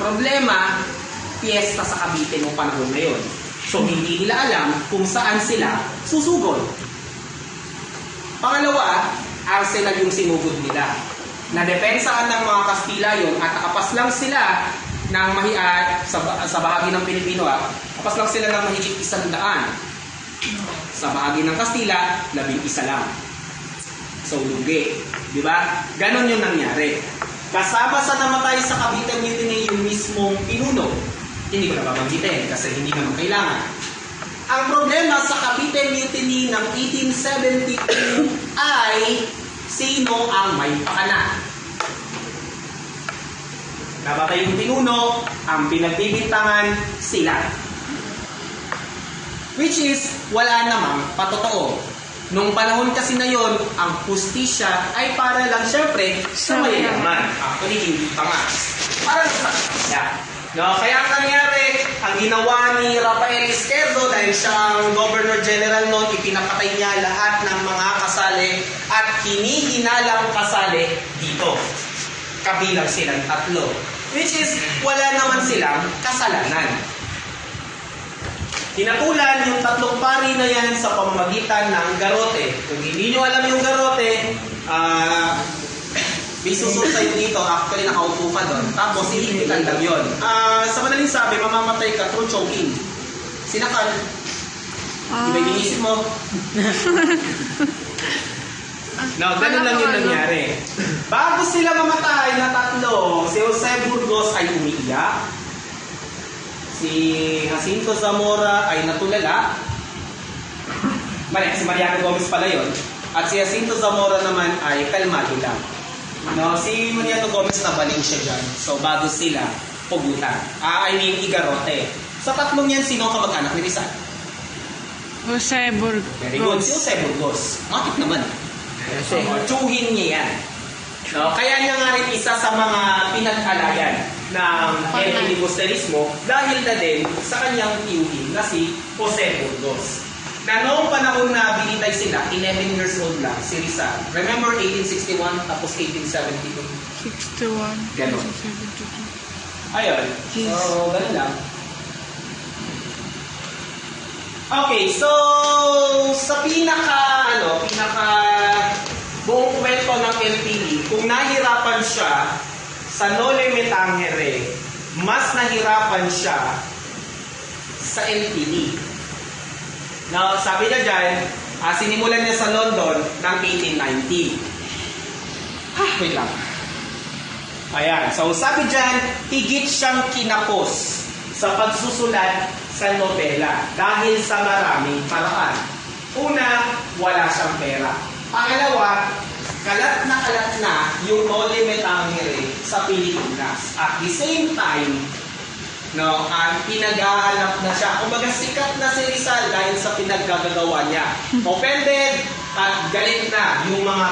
problema, piyesta sa Cavite noong panahon na yun. So, hindi nila alam kung saan sila susugod. Pangalawa, arsenal yung sinugod nila. Nadepensahan ng mga Kastila yun at nakapas lang sila ng sa bahagi ng Pilipino, kapas lang sila ng mahigit 100. Sa bahagi ng Kastila, 11 lang. So, lugi. Di ba? Ganon yung nangyari. Kasama sa namatay sa Cavite Mutiny yung mismong pinuno. Hindi ko nababanggitin kasi hindi naman kailangan. Ang problema sa Cavite Mutiny ng 1872 ay sino ang may pakana. Nabatay yung pinuno, ang pinagbibintangan sila. Which is, wala namang patotoo. Nung panahon kasi na yon, ang hustisya ay para lang syempre sa mayayaman. Actually, hindi pa nga. Para lang sa hustisya. No, kaya ang nangyari, ang ginawa ni Rafael Izquierdo dahil siya ang Governor General noon, ipinapatay niya lahat ng mga kasali at hinihinalang kasali dito. Kabilang silang 3. Which is, wala naman silang kasalanan. Tinatulan yung 3 pari na yan sa pamamagitan ng garote. Kung hindi nyo alam yung garote, may susunod sa'yo dito, actually nakaupo ka doon. Tapos, ihipitan lang yun. Sa madaling sabi, mamamatay ka through choking. Sinakal. Diba inisip mo? No, ganun lang yung nangyari. Bago sila mamatay na 3, si Jose Burgos ay umiiyak. Si Jacinto Zamora ay natulala. Si Mariano Gomez pala yun. At si Jacinto Zamora naman ay kalmado lang. No, si Mariano Gomez nabaling siya dyan. So, bago sila pugutan. Igarote. Sa 3 yan, sino ang kamag-anak ni Rizal? Jose Burgos. Very good. Si Jose Burgos. Matik naman. So, tsuhin niya yan. No, kaya niya nga rin isa sa mga pinag-alayan ng El Filibusterismo dahil na din sa kanyang tiyuhin na si Jose Burgos. Na noong panahon na binitay sila, 11 years old lang, si Rizal. Remember 1861 tapos 1872? 61. Ganon. 72. Ayun. So, ganun lang. Okay, so sa pinaka buong kwento ng LPD, kung nahirapan siya sa Noli Me Tangere, mas nahirapan siya sa LPD. Now, sabi niya dyan, sinimulan niya sa London ng 1890. Wait lang. Ayan. So, sabi dyan, higit siyang kinapos sa pagsusulat sa nobela dahil sa maraming paraan. Una, wala siyang pera. Pangalawa, kalat na yung Noli Me Tangere sa Pilipinas. At the same time, pinaghahanap na siya. Kumbaga sikat na si Rizal dahil sa pinaggagawa niya. Offended at galit na yung mga